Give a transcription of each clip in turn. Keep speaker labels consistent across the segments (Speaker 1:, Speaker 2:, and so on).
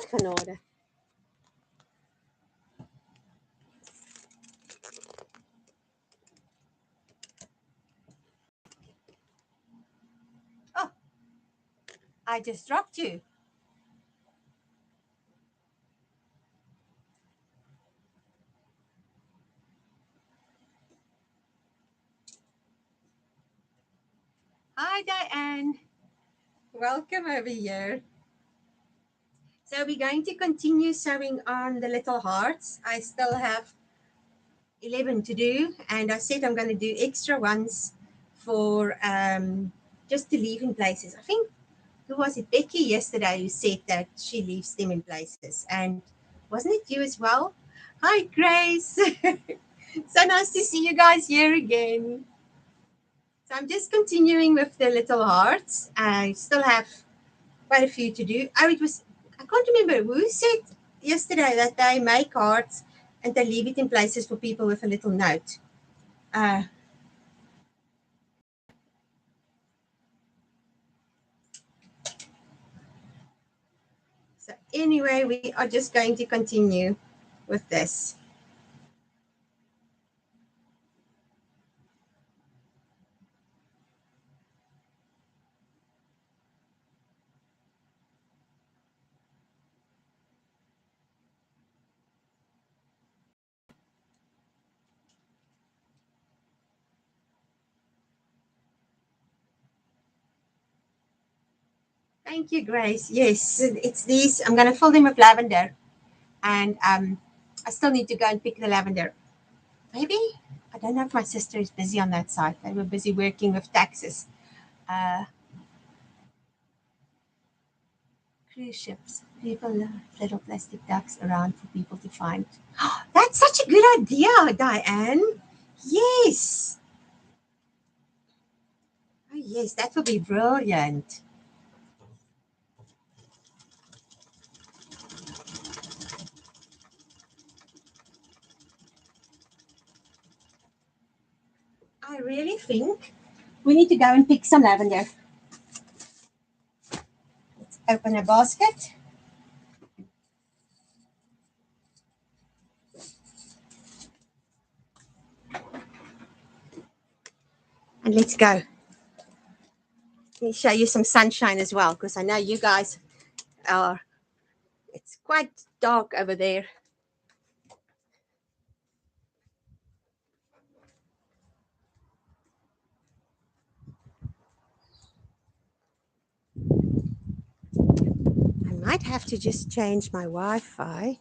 Speaker 1: Genade. Oh, I just dropped you. Hi, Diane. Welcome over here. So we're going to continue sewing on the little hearts. I still have 11 to do, and I said I'm going to do extra ones for just to leave in places. I think, who was it, Becky yesterday, who said that she leaves them in places, and wasn't it you as well? Hi, Grace. So nice to see you guys here again. So I'm just continuing with the little hearts. I still have quite a few to do. Oh, I can't remember who said yesterday that they make hearts and they leave it in places for people with a little note. So anyway, we are just going to continue with this. Thank you, Grace. Yes, it's these. I'm going to fill them with lavender, and I still need to go and pick the lavender. Maybe, I don't know if my sister is busy on that side. They were busy working with taxes. Uh, Cruise ships. People love little plastic ducks around for people to find. That's such a good idea, Diane. Yes. Oh, yes, that would be brilliant. I really think we need to go and pick some lavender. Let's open a basket. And let's go. Let me show you some sunshine as well, because I know you guys are, it's quite dark over there. I might have to just change my Wi-Fi.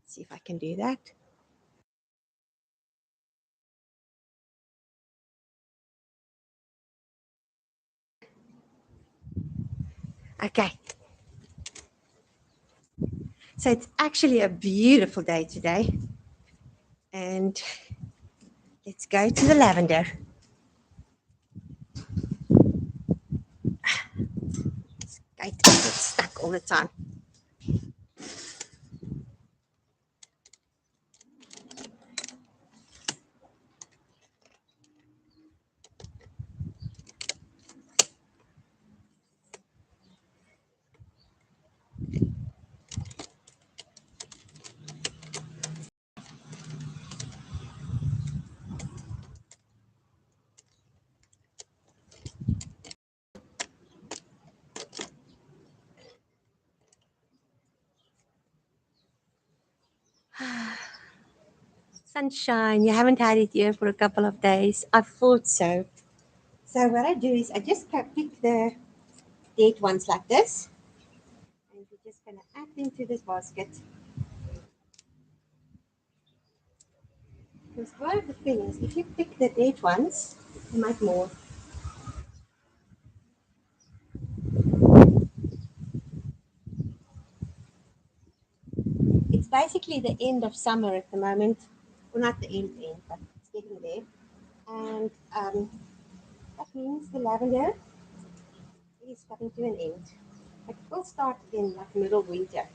Speaker 1: See if I can do that. Okay. So it's actually a beautiful day today. And let's go to the lavender. Kate gets stuck all the time. Sunshine, you haven't had it here for a couple of days. I thought so. So what I do is I just pick the dead ones like this. And we're just going to add them to this basket. Because one of the things, if you pick the dead ones, you might more. It's basically the end of summer at the moment. Well, not the end, but it's getting there. And that means the lavender is coming to an end. But it will start in like middle winter.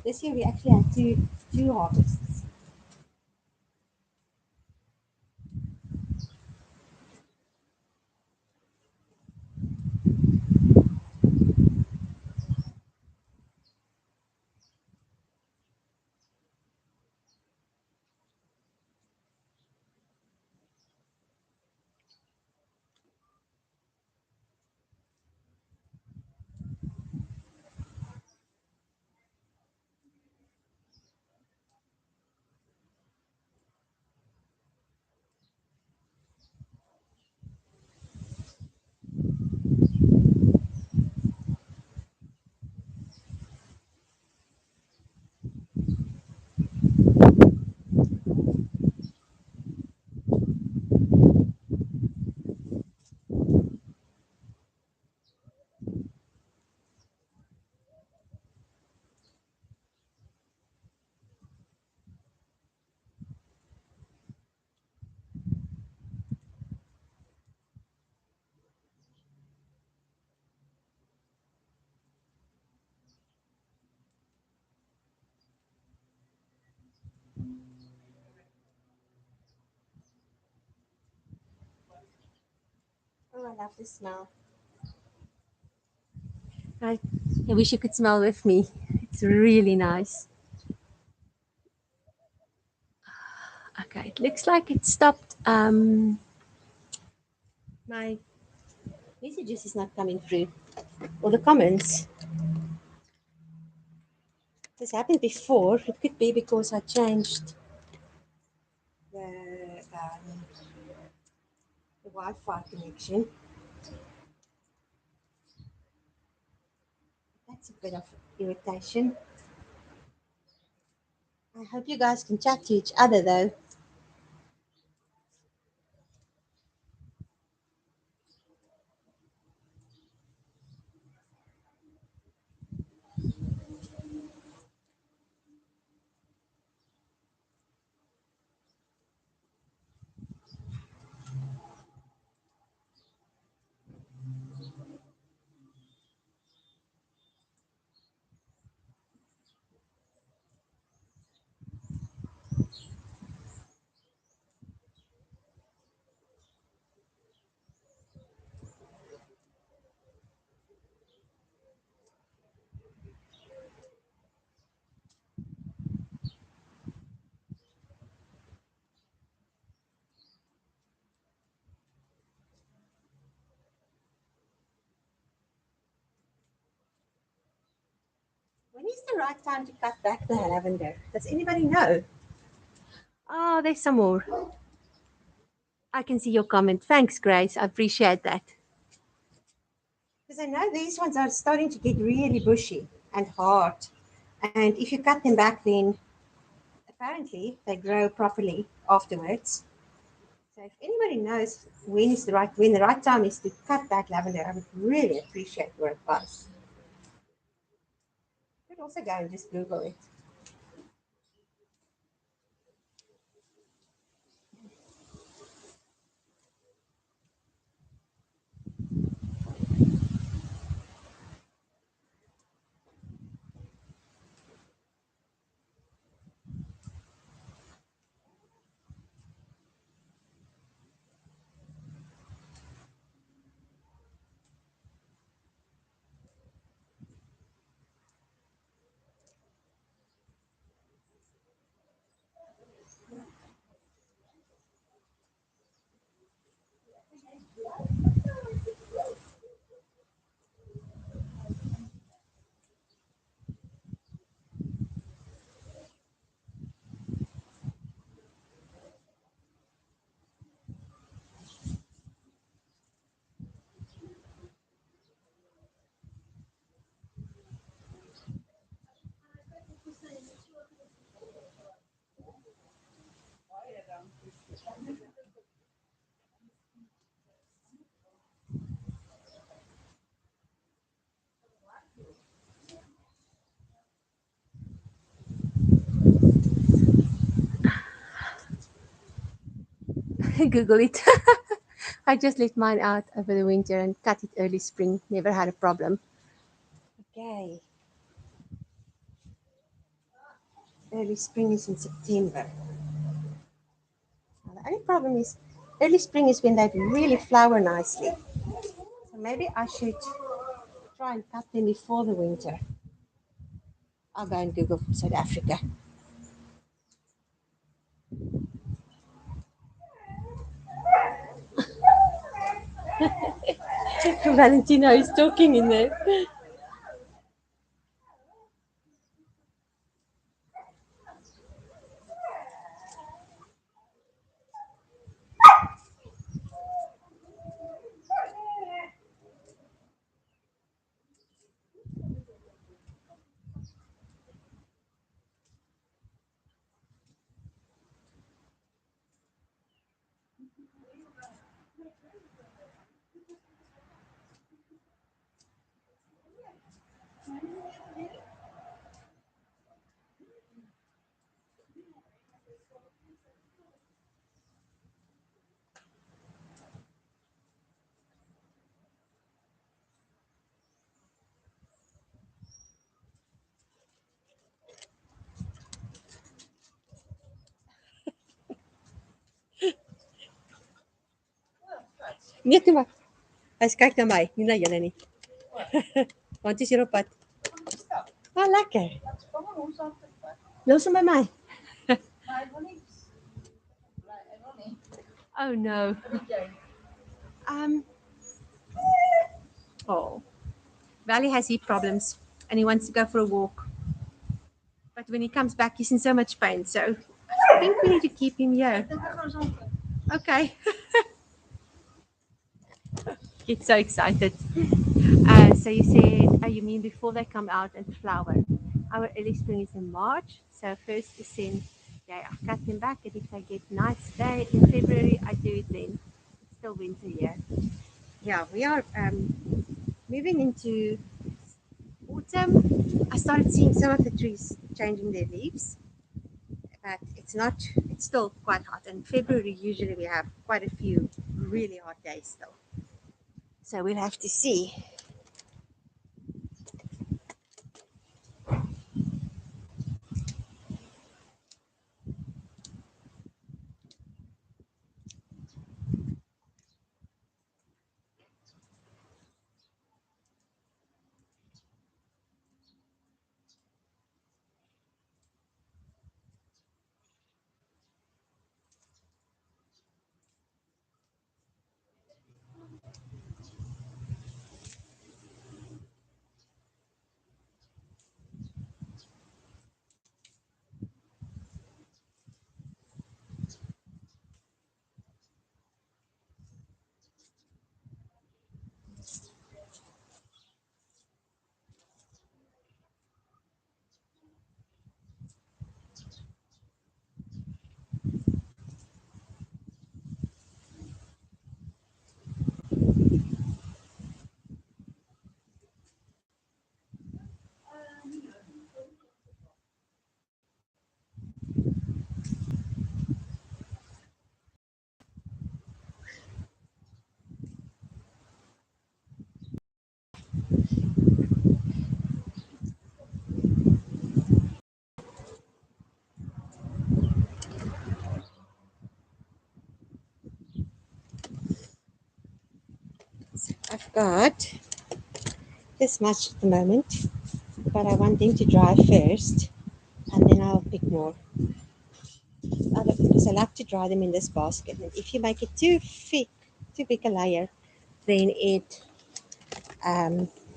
Speaker 1: This year we actually had two harvests. Oh, I love the smell. I, I wish you could smell with me. It's really nice. Okay, it looks like it stopped. My messages is not coming through, or the comments. This happened before. It could be because I changed the Wi-Fi connection. That's a bit of irritation. I hope you guys can chat to each other though. When is the right time to cut back the lavender? Does anybody know? Oh, there's some more. I can see your comment. Thanks, Grace. I appreciate that. Because I know these ones are starting to get really bushy and hard. And if you cut them back, then apparently they grow properly afterwards. So if anybody knows when the right time is to cut back lavender, I would really appreciate your advice. You could also go and just Google it. Google it. I just let mine out over the winter and cut it early spring. Never had a problem. Okay. Early spring is in September. Now, the only problem is early spring is when they really flower nicely. So maybe I should try and cut them before the winter. I'll go and Google South Africa. Valentina is talking in there. Niet maar. Hy's kyk na my, nie na julle nie. Want is hier op pad? Oh, lekker. Los hom by my. Oh no. Um. Oh. Valley has hip problems and he wants to go for a walk. But when he comes back, he's in so much pain. So I think we need to keep him here. Okay. Get so excited. So you said, oh, you mean before they come out and flower? Our early spring is in March. So first is in, yeah, I cut them back. And if they get nice day in February, I do it then. It's still winter here. Yeah, we are moving into autumn. I started seeing some of the trees changing their leaves, but it's still quite hot. And February, usually we have quite a few really hot days still. So we'll have to see. So I've got this much at the moment, but I want them to dry first and then I'll pick more. Because I like to dry them in this basket. And if you make it too thick, too big a layer, then it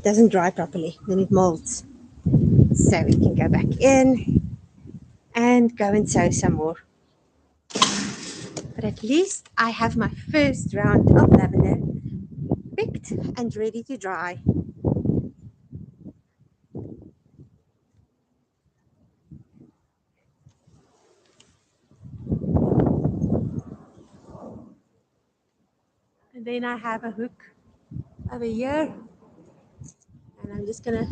Speaker 1: doesn't dry properly. Then it molds. So we can go back in and go and sew some more. But at least I have my first round of lavender picked and ready to dry. And then I have a hook over here, and I'm just gonna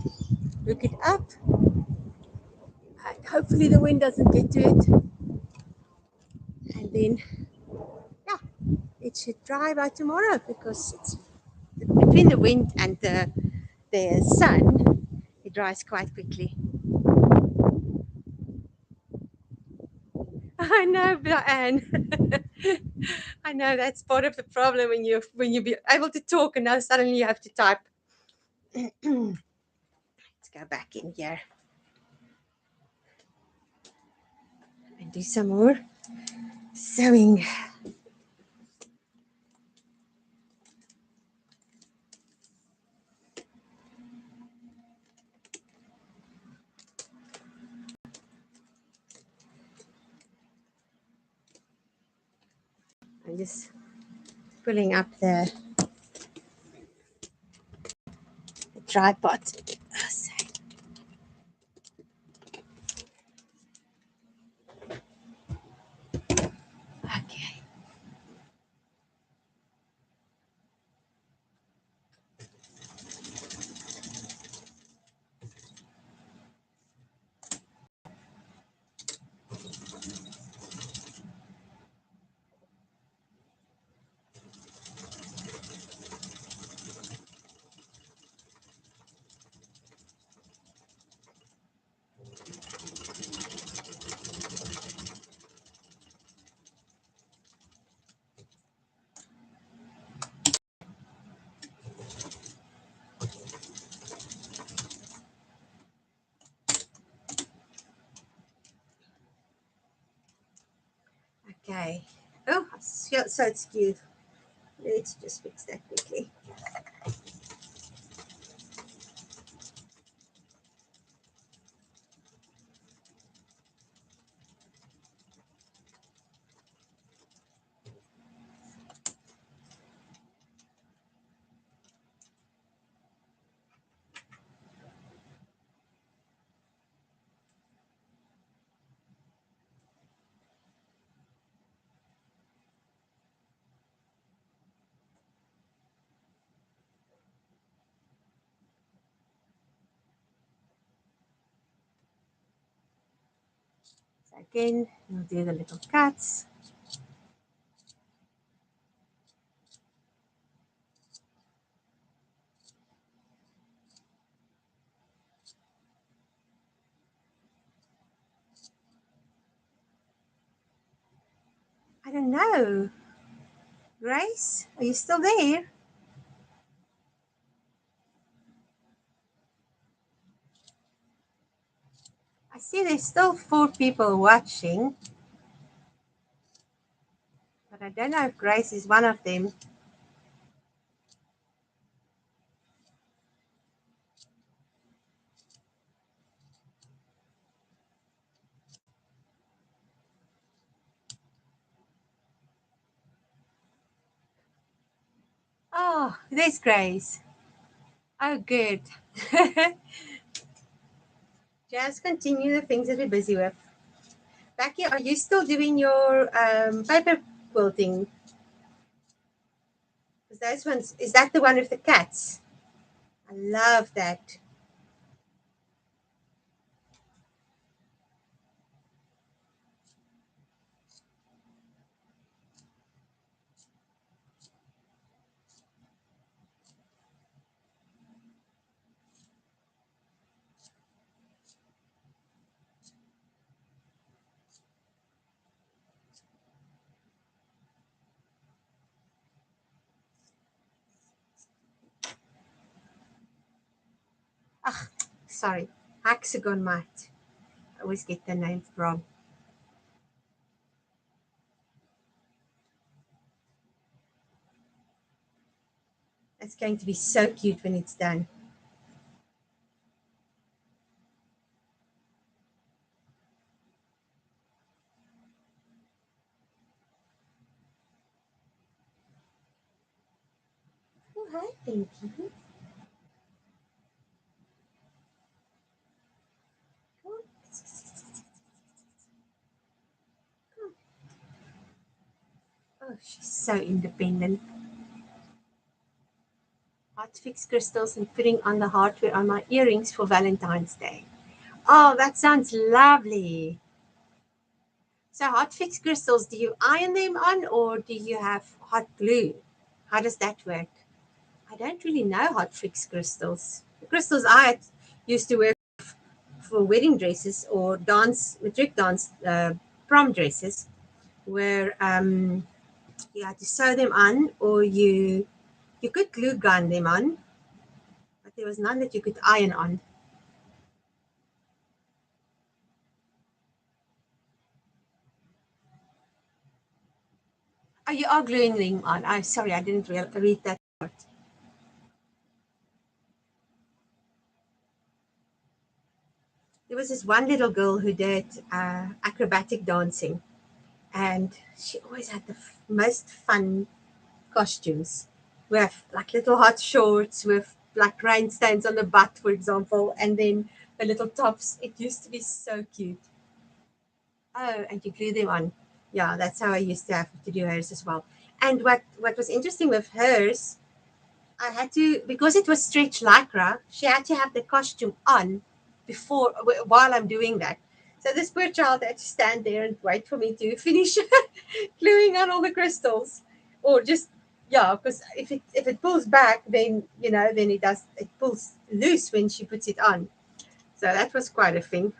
Speaker 1: hook it up, and hopefully the wind doesn't get to it. And then, yeah, it should dry by tomorrow because it's between the wind and the sun, it dries quite quickly. I know, Anne. I know that's part of the problem when you be able to talk and now suddenly you have to type. Let's go back in here and do some more sewing. I'm just pulling up the tripod. Okay. Okay. Oh, so it's cute. Let's just fix that quickly. So again, we'll do the little cuts. I don't know. Grace, are you still there? I see there's still 4 people watching, but I don't know if Grace is one of them. Oh, there's Grace. Oh, good. Just continue the things that we're busy with. Becky, are you still doing your paper quilting? Because those ones, is that the one with the cats? I love that. Ah, sorry, hexagon mite. I always get the name wrong. It's going to be so cute when it's done. Oh, hi, thank you. Oh, she's so independent. Hot fix crystals and putting on the hardware on my earrings for Valentine's Day. Oh, that sounds lovely. So hot fix crystals, do you iron them on or do you have hot glue? How does that work? I don't really know hot fix crystals. The crystals I used to wear for wedding dresses or dance, matric dance, prom dresses, where you had to sew them on or you could glue gun them on, but there was none that you could iron on. Oh, you are gluing them on. I'm sorry, I didn't read that part. There was this one little girl who did acrobatic dancing, and she always had the most fun costumes with like little hot shorts with like rhinestones on the butt, for example, and then the little tops. It used to be so cute. Oh, and you glue them on. Yeah, that's how I used to have to do hers as well. And what was interesting with hers, I had to, because it was stretch lycra, she had to have the costume on before while I'm doing that. So this poor child had to stand there and wait for me to finish gluing on all the crystals, or just yeah, because if it pulls back, then then it pulls loose when she puts it on. So that was quite a thing.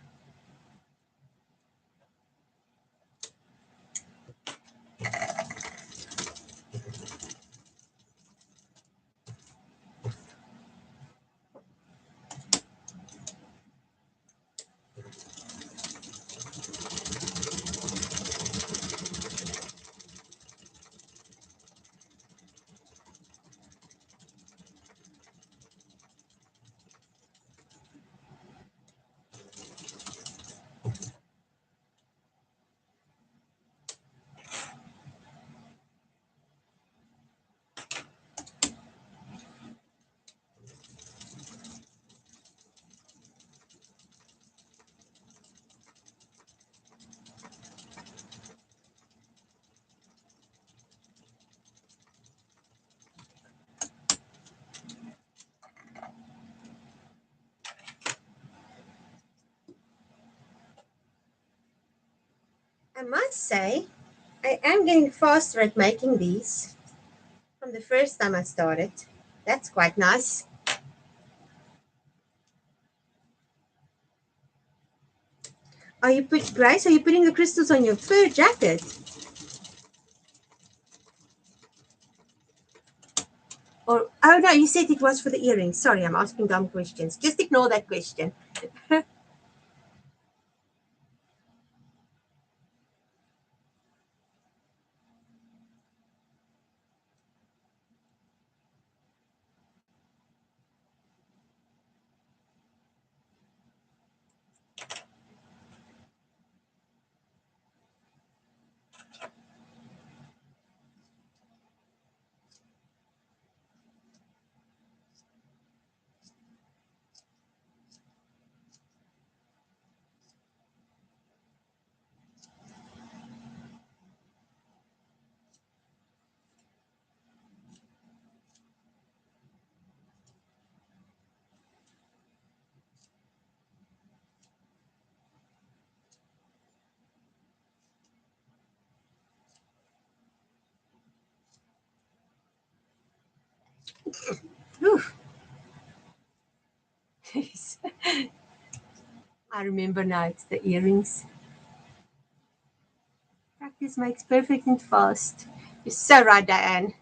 Speaker 1: I must say, I am getting faster at making these from the first time I started. That's quite nice. Grace, are you putting the crystals on your fur jacket? Or oh no, you said it was for the earrings. Sorry, I'm asking dumb questions. Just ignore that question. Whew. I remember now, it's the earrings. Practice makes perfect and fast. You're so right, Diane.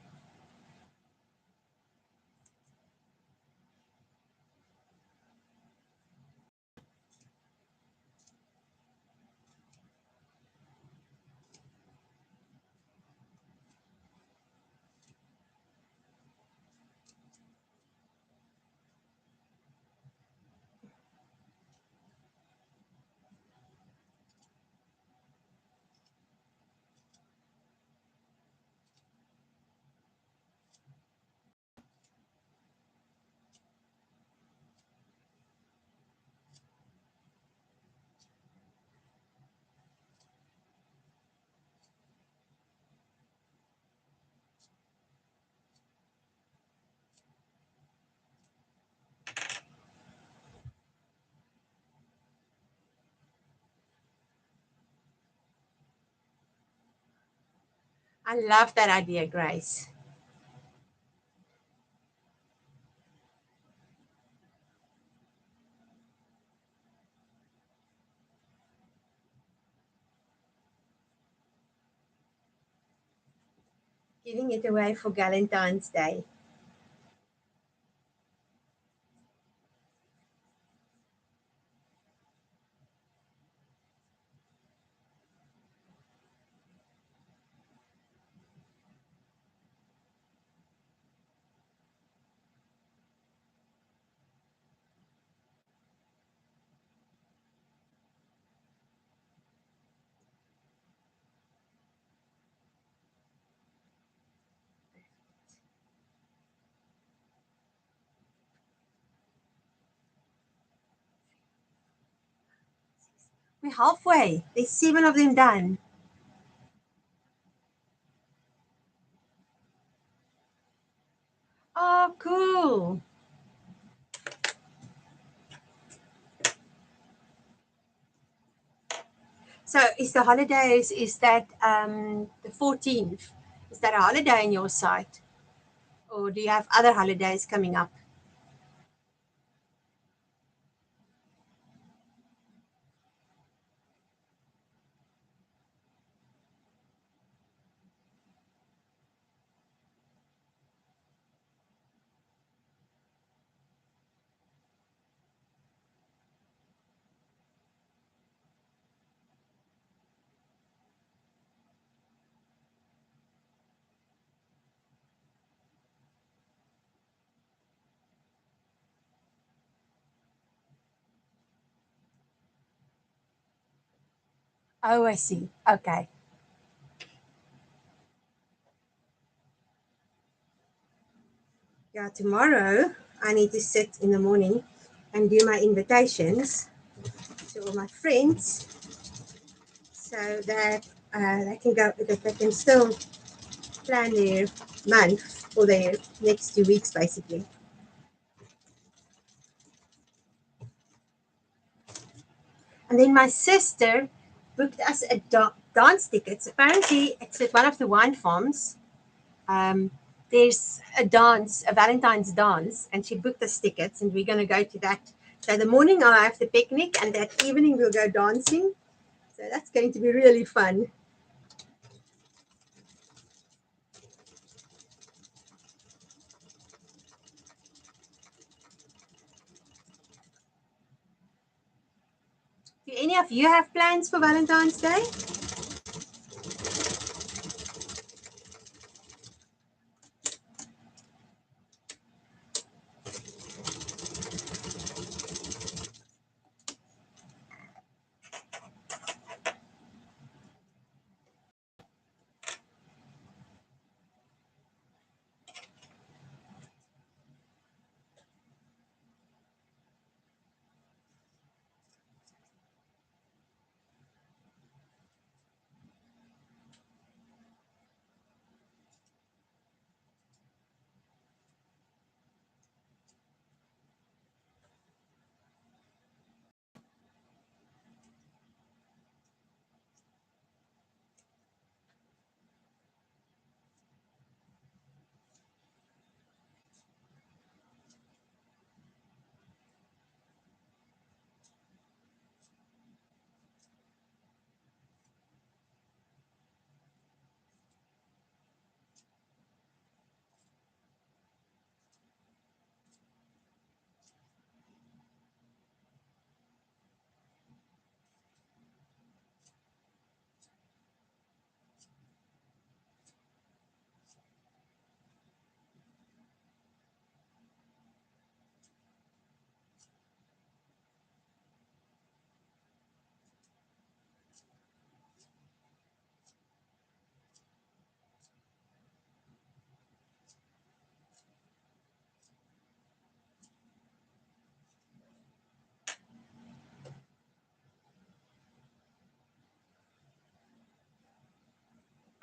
Speaker 1: I love that idea, Grace. Giving it away for Valentine's Day. We're halfway. There's 7 of them done. Oh, cool. So is the holidays, is that the 14th? Is that a holiday on your side? Or do you have other holidays coming up? Oh, I see. Okay. Yeah, tomorrow I need to sit in the morning and do my invitations to all my friends so that they can still plan their month or their next 2 weeks, basically. And then my sister booked us dance tickets. Apparently, it's at one of the wine farms. Um, there's a dance, a Valentine's dance, and she booked us tickets, and we're going to go to that. So the morning I'll have the picnic, and that evening we'll go dancing. So that's going to be really fun. Do any of you have plans for Valentine's Day?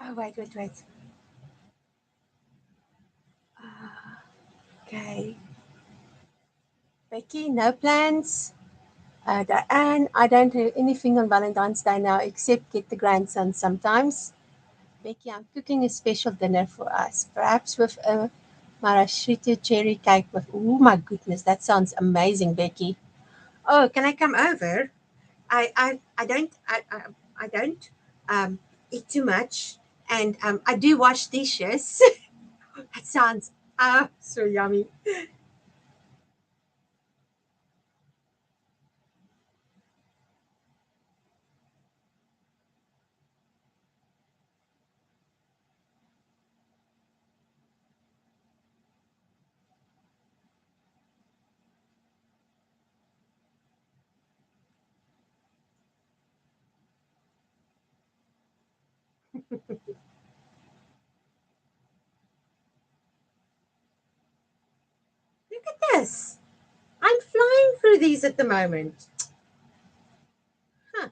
Speaker 1: Oh, wait. Okay. Becky, no plans. Diane, I don't do anything on Valentine's Day now except get the grandson sometimes. Becky, I'm cooking a special dinner for us, perhaps with a maraschino cherry cake with. Oh my goodness, that sounds amazing, Becky. Oh, can I come over? I don't eat too much, and I do wash dishes. That sounds so yummy. Look at this. I'm flying through these at the moment. Huh.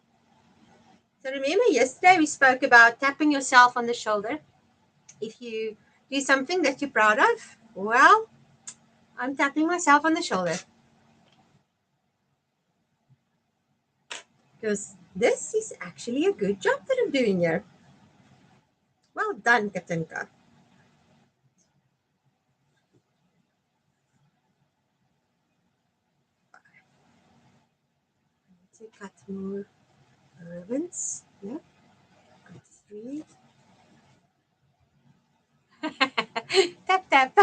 Speaker 1: So remember yesterday we spoke about tapping yourself on the shoulder if you do something that you're proud of? Well, I'm tapping myself on the shoulder because this is actually a good job that I'm doing here. Well done, Katinka. To cut more ribbons. Yeah, got three. Tap, tap.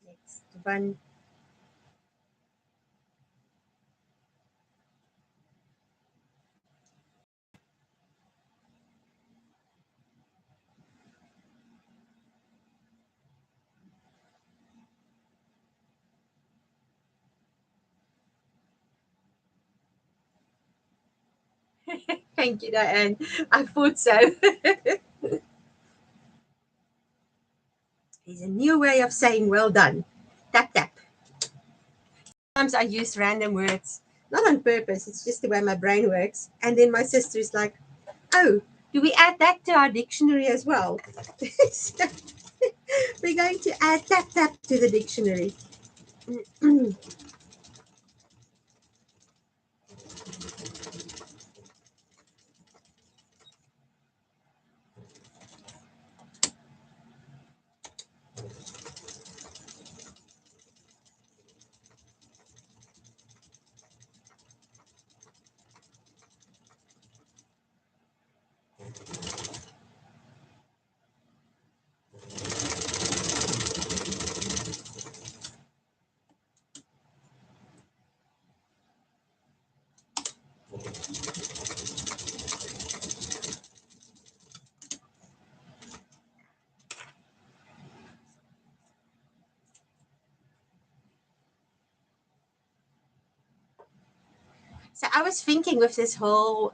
Speaker 1: Next one. Thank you, Diane. I thought so. There's a new way of saying well done. Tap, tap. Sometimes I use random words, not on purpose, it's just the way my brain works. And then my sister is like, oh, do we add that to our dictionary as well? So we're going to add tap, tap to the dictionary. So I was thinking with this whole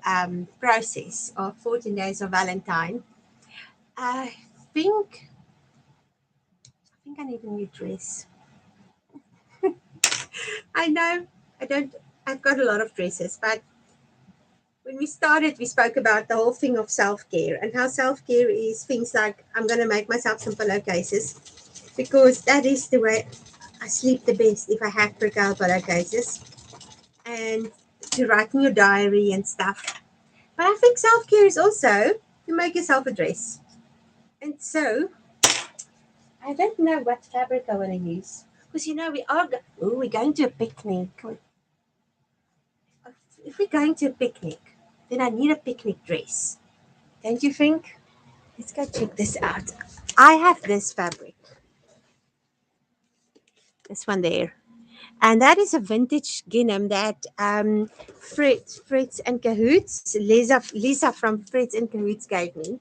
Speaker 1: process of 14 Days of Valentine, I think I need a new dress. I know I don't. I've got a lot of dresses, but when we started, we spoke about the whole thing of self care and how self care is things like I'm going to make myself some pillowcases because that is the way I sleep the best if I have percale pillowcases and to write in your diary and stuff. But I think self care is also to make yourself a dress. And so I don't know what fabric I want to use because we're going to a picnic. If we're going to a picnic, then I need a picnic dress. Don't you think? Let's go check this out. I have this fabric, this one there, and that is a vintage gingham that Fritz and Cahoots, Lisa from Fritz and Cahoots gave me.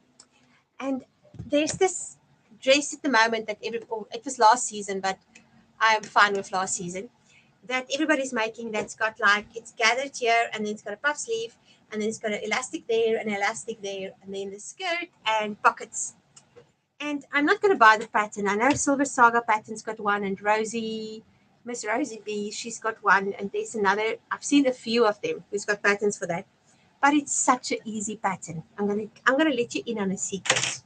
Speaker 1: And there's this dress at the moment that it was last season, but I'm fine with last season. That everybody's making that's got like it's gathered here and then it's got a puff sleeve and then it's got an elastic there and an elastic there and then the skirt and pockets. And I'm not going to buy the pattern. I know Silver Saga pattern's got one and Miss Rosie B, she's got one and there's another. I've seen a few of them who's got patterns for that. But it's such an easy pattern. I'm gonna let you in on a secret.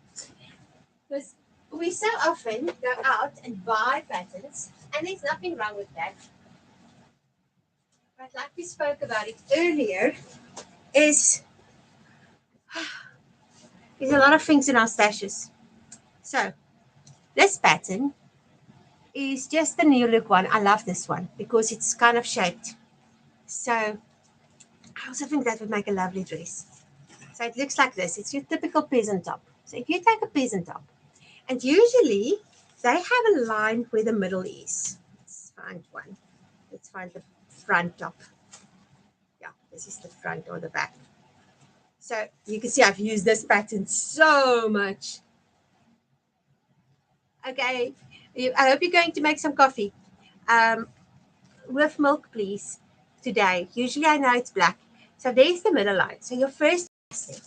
Speaker 1: Because we so often go out and buy patterns and there's nothing wrong with that. But like we spoke about it earlier, is there's a lot of things in our stashes. So this pattern is just the new look one. I love this one because it's kind of shaped. So I also think that would make a lovely dress. So it looks like this. It's your typical peasant top. So if you take a peasant top, and usually they have a line where the middle is. Let's find one. Let's find the front top. Yeah, this is the front or the back. So you can see I've used this pattern so much. Okay, I hope you're going to make some coffee. With milk, please, today. Usually I know it's black. So there's the middle line. So your first elastic,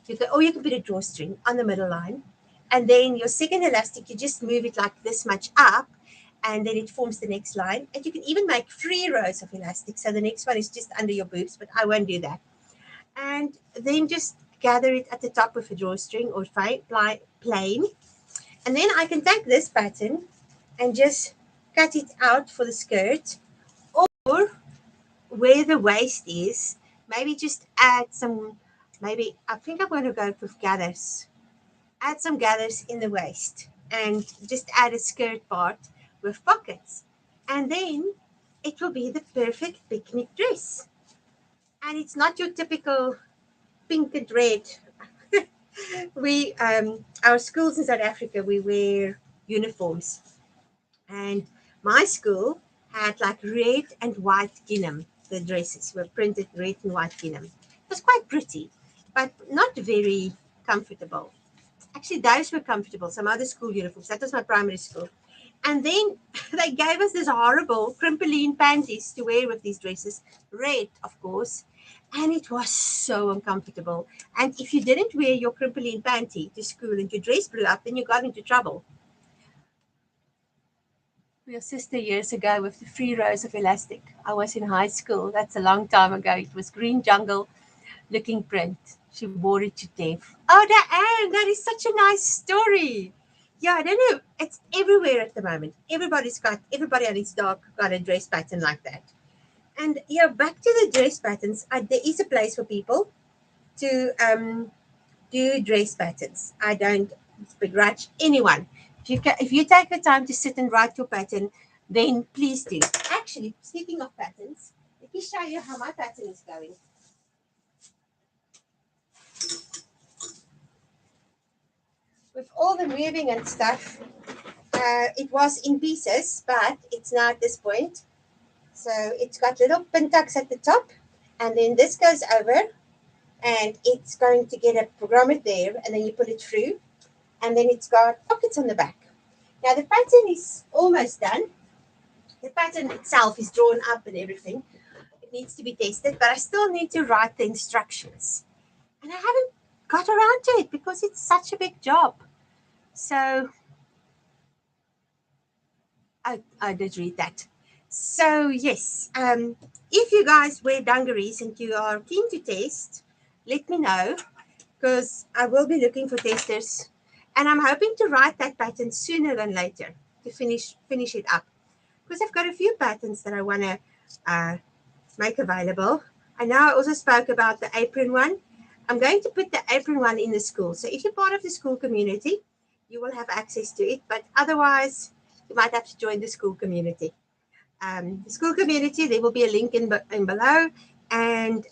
Speaker 1: you can put a drawstring on the middle line. And then your second elastic, you just move it like this much up. And then it forms the next line. And you can even make 3 rows of elastic. So the next one is just under your boobs, but I won't do that. And then just gather it at the top with a drawstring or plain. And then I can take this pattern and just cut it out for the skirt or where the waist is, maybe just add some, maybe I think I'm going to go with gathers. Add some gathers in the waist and just add a skirt part with pockets. And then it will be the perfect picnic dress. And it's not your typical pink and red. Our schools in South Africa, we wear uniforms. And my school had like red and white gingham. The dresses were printed red and white gingham. It was quite pretty, but not very comfortable. Actually, those were comfortable. Some other school uniforms. That was my primary school. And then they gave us this horrible crimpoline panties to wear with these dresses. Red, of course. and it was so uncomfortable. And if you didn't wear your crimply panty to school and your dress blew up, then you got into trouble. Your sister years ago with the 3 rows of elastic. I was in high school. That's a long time ago. It was green jungle looking print. She wore it to death. Oh, Diane, that is such a nice story. Yeah, I don't know. It's everywhere at the moment. Everybody on its dog got a dress pattern like that. And yeah, back to the dress patterns. There is a place for people to do dress patterns. I don't begrudge anyone. If you take the time to sit and write your pattern, then please do. Actually, speaking of patterns, let me show you how my pattern is going. With all the moving and stuff, it was in pieces, but it's now at this point. So it's got little pin tucks at the top, and then this goes over, and it's going to get a grommet there, and then you put it through, and then it's got pockets on the back. Now the pattern is almost done. The pattern itself is drawn up and everything. It needs to be tested, but I still need to write the instructions. And I haven't got around to it because it's such a big job. So I did read that. So yes, if you guys wear dungarees and you are keen to test, let me know because I will be looking for testers, and I'm hoping to write that pattern sooner than later to finish it up because I've got a few patterns that I want to make available. I know I also spoke about the apron one. I'm going to put the apron one in the school. So if you're part of the school community, you will have access to it. But otherwise, you might have to join the school community. The school community, there will be a link in below. And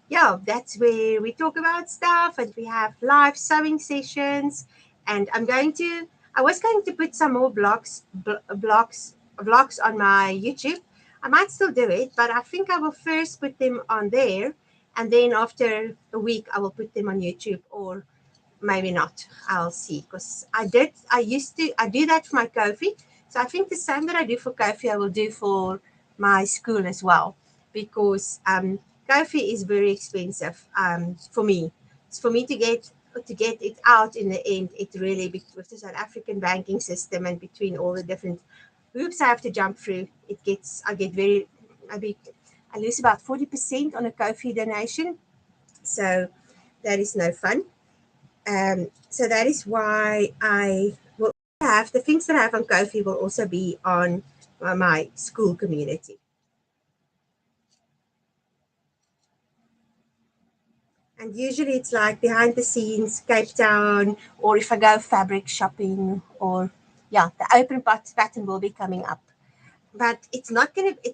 Speaker 1: yeah, that's where we talk about stuff and we have live sewing sessions. And I was going to put some more vlogs on my YouTube. I might still do it, but I think I will first put them on there. And then after a week, I will put them on YouTube or maybe not. I'll see. Because I do that for my koffee. So I think the same that I do for koffee, I will do for my school as well. Because koffee is very expensive for me. It's for me to get it out in the end. It really, with the South African banking system and between all the different hoops I have to jump through, I lose about 40% on a koffee donation. So that is no fun. So that is why I will have the things that I have on koffee will also be on my school community. And usually it's like behind the scenes, Cape Town, or if I go fabric shopping, or yeah, the open pattern will be coming up. But it's not going to,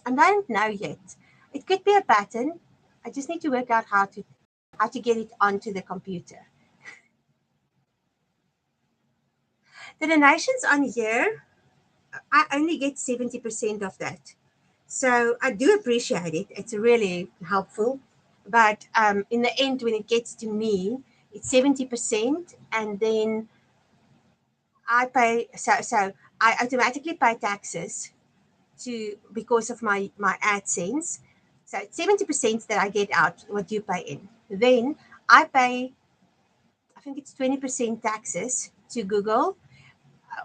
Speaker 1: I don't know yet. It could be a pattern. I just need to work out how to get it onto the computer. The donations on here, I only get 70% of that. So I do appreciate it. It's really helpful. But in the end, when it gets to me, it's 70. And then I pay, so I automatically pay taxes because of my AdSense. So it's 70% that I get out, what you pay in. Then I pay, I think it's 20% taxes to Google,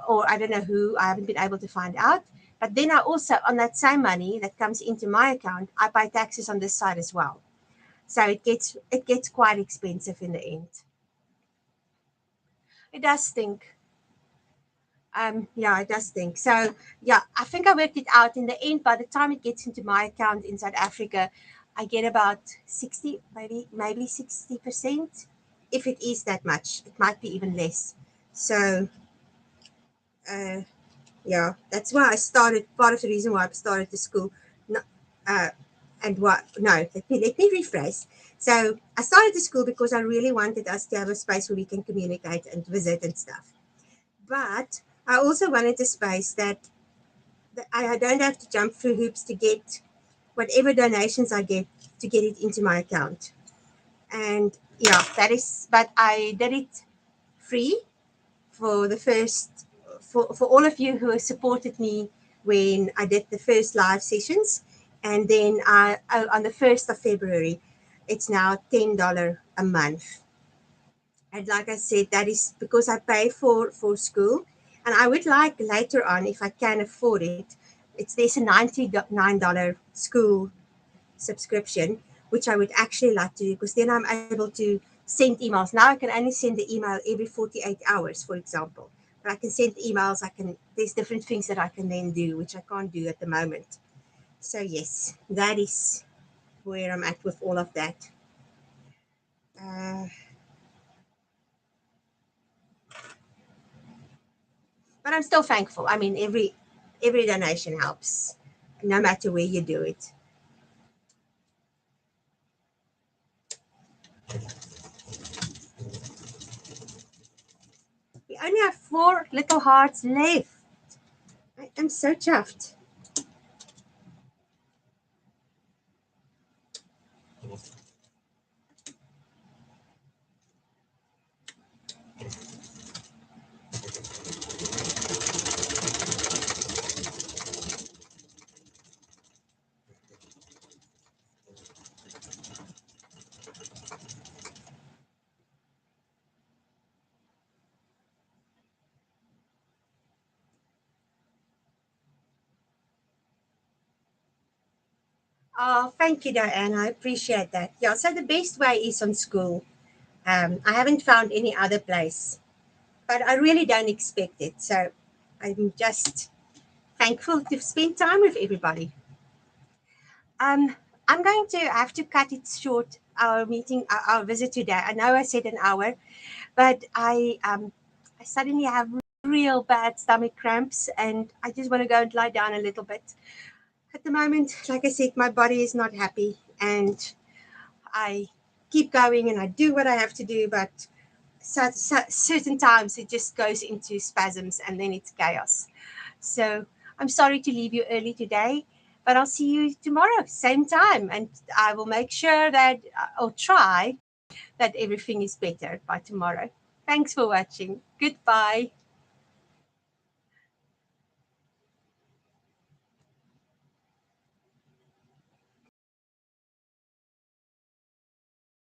Speaker 1: or I don't know who, I haven't been able to find out. But then I also, on that same money that comes into my account, I pay taxes on this side as well. So it gets quite expensive in the end. It does stink. Yeah, it does stink. So yeah, I think I worked it out in the end. By the time it gets into my account in South Africa, I get about 60, maybe 60%. If it is that much, it might be even less. So uh, yeah, that's why I started. Part of the reason why I started the school. No, uh, and what? No, let me rephrase. So I started the school because I really wanted us to have a space where we can communicate and visit and stuff. But I also wanted a space that I don't have to jump through hoops to get whatever donations I get to get it into my account. And yeah, that is. But I did it free for the first for all of you who have supported me when I did the first live sessions. And then on the 1st of February, it's now $10 a month. And like I said, that is because I pay for school. And I would like later on, if I can afford it, there's a $99 school subscription, which I would actually like to do because then I'm able to send emails. Now I can only send the email every 48 hours, for example. But I can send emails, there's different things that I can then do, which I can't do at the moment. So yes, that is where I'm at with all of that. Uh, but I'm still thankful. I mean, every donation helps, no matter where you do it. We only have 4 little hearts left. I am so chuffed. Oh, thank you, Diane. I appreciate that. Yeah, so the best way is on school. I haven't found any other place, but I really don't expect it. So I'm just thankful to spend time with everybody. Um, I'm going to have to cut it short, our meeting, our visit today. I know I said an hour, but I suddenly have real bad stomach cramps and I just want to go and lie down a little bit. At the moment, like I said, my body is not happy and I keep going and I do what I have to do, but certain times it just goes into spasms and then it's chaos. So I'm sorry to leave you early today, but I'll see you tomorrow, same time, and I will make sure that I'll try that everything is better by tomorrow. Thanks for watching. Goodbye.